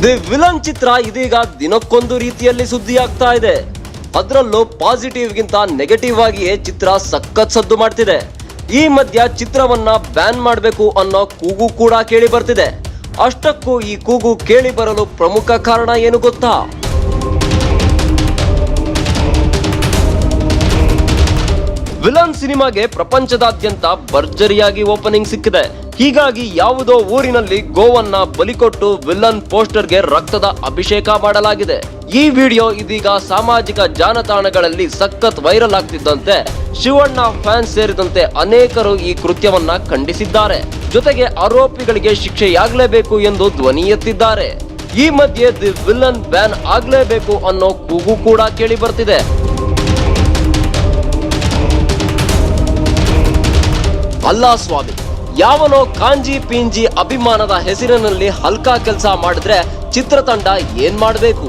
The villain ಚಿತ್ರ ಇದೀಗ ದಿನಕ್ಕೊಂದು ರೀತಿಯಲ್ಲಿ ಸುದ್ದಿ ಆಗ್ತಾ ಇದೆ. ಅದರಲ್ಲೂ ಪಾಸಿಟಿವ್ ಗಿಂತ ನೆಗೆಟಿವ್ ಆಗಿಯೇ ಚಿತ್ರ ಸಖತ್ ಸದ್ದು ಮಾಡ್ತಿದೆ. ಈ ಮಧ್ಯ ಚಿತ್ರವನ್ನ ಬ್ಯಾನ್ ಮಾಡಬೇಕು ಅನ್ನೋ ಕೂಗು ಕೂಡ ಕೇಳಿ ಬರ್ತಿದೆ. ಅಷ್ಟಕ್ಕೂ ಈ ಕೂಗು ಕೇಳಿ ಬರಲು ಪ್ರಮುಖ ಕಾರಣ ಏನು ಗೊತ್ತಾ? ವಿಲನ್ ಸಿನಿಮಾಗೆ ಪ್ರಪಂಚದಾದ್ಯಂತ ಭರ್ಜರಿಯಾಗಿ ಓಪನಿಂಗ್ ಸಿಕ್ಕಿದೆ. ಹೀಗಾಗಿ ಯಾವುದೋ ಊರಿನಲ್ಲಿ ಗೋವನ್ನ ಬಲಿಕೊಟ್ಟು ವಿಲನ್ ಪೋಸ್ಟರ್ಗೆ ರಕ್ತದ ಅಭಿಷೇಕ ಮಾಡಲಾಗಿದೆ. ಈ ವಿಡಿಯೋ ಇದೀಗ ಸಾಮಾಜಿಕ ಜಾಲತಾಣಗಳಲ್ಲಿ ಸಖತ್ ವೈರಲ್ ಆಗ್ತಿದ್ದಂತೆ ಶಿವಣ್ಣ ಫ್ಯಾನ್ಸ್ ಸೇರಿದಂತೆ ಅನೇಕರು ಈ ಕೃತ್ಯವನ್ನ ಖಂಡಿಸಿದ್ದಾರೆ. ಜೊತೆಗೆ ಆರೋಪಿಗಳಿಗೆ ಶಿಕ್ಷೆಯಾಗಲೇಬೇಕು ಎಂದು ಧ್ವನಿ ಎತ್ತಿದ್ದಾರೆ. ಈ ಮಧ್ಯೆ ದಿ ವಿಲನ್ ಬ್ಯಾನ್ ಆಗ್ಲೇಬೇಕು ಅನ್ನೋ ಕೂಗು ಕೂಡ ಕೇಳಿ ಬರ್ತಿದೆ. ಅಲ್ಲಾ ಸ್ವಾಮಿ, ಯಾವನೋ ಕಾಂಜಿ ಪಿಂಜಿ ಅಭಿಮಾನದ ಹೆಸರಿನಲ್ಲಿ ಹಲ್ಕಾ ಕೆಲಸ ಮಾಡಿದ್ರೆ ಚಿತ್ರತಂಡ ಏನ್ ಮಾಡಬೇಕು?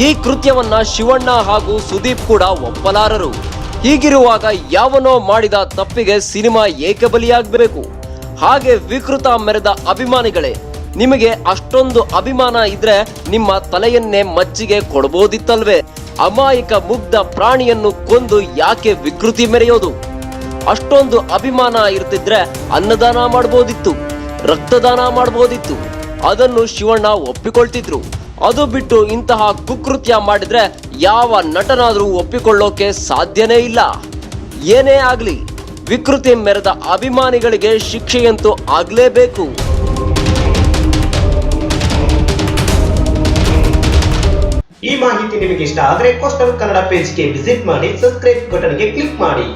ಈ ಕೃತ್ಯವನ್ನ ಶಿವಣ್ಣ ಹಾಗೂ ಸುದೀಪ್ ಕೂಡ ಒಪ್ಪಲಾರರು. ಹೀಗಿರುವಾಗ ಯಾವನೋ ಮಾಡಿದ ತಪ್ಪಿಗೆ ಸಿನಿಮಾ ಏಕೆ ಬಲಿಯಾಗಬೇಕು? ಹಾಗೆ ವಿಕೃತ ಮೆರೆದ ಅಭಿಮಾನಿಗಳೇ, ನಿಮಗೆ ಅಷ್ಟೊಂದು ಅಭಿಮಾನ ಇದ್ರೆ ನಿಮ್ಮ ತಲೆಯನ್ನೇ ಮಚ್ಚಿಗೆ ಕೊಡಬಹುದಿತ್ತಲ್ವೇ? ಅಮಾಯಕ ಮುಗ್ಧ ಪ್ರಾಣಿಯನ್ನು ಕೊಂದು ಯಾಕೆ ವಿಕೃತಿ ಮೆರೆಯೋದು? ಅಷ್ಟೊಂದು ಅಭಿಮಾನ ಇರ್ತಿದ್ರೆ ಅನ್ನದಾನ ಮಾಡಬಹುದಿತ್ತು, ರಕ್ತದಾನ ಮಾಡಬಹುದಿತ್ತು. ಅದನ್ನು ಶಿವಣ್ಣ ಒಪ್ಪಿಕೊಳ್ತಿದ್ರು. ಅದು ಬಿಟ್ಟು ಇಂತಹ ಕುಕೃತ್ಯ ಮಾಡಿದ್ರೆ ಯಾವ ನಟನಾದ್ರೂ ಒಪ್ಪಿಕೊಳ್ಳೋಕೆ ಸಾಧ್ಯನೇ ಇಲ್ಲ. ಏನೇ ಆಗ್ಲಿ, ವಿಕೃತಿ ಮೆರೆದ ಅಭಿಮಾನಿಗಳಿಗೆ ಶಿಕ್ಷೆಯಂತೂ ಆಗ್ಲೇಬೇಕು. ಈ ಮಾಹಿತಿ ನಿಮಗೆ ಇಷ್ಟ ಆದರೆ ಕೋಸ್ಟಲ್ ಕನ್ನಡ ಪೇಜ್ಗೆ ವಿಸಿಟ್ ಮಾಡಿ, ಸಬ್ಸ್ಕ್ರೈಬ್ ಬಟನ್ಗೆ ಕ್ಲಿಕ್ ಮಾಡಿ.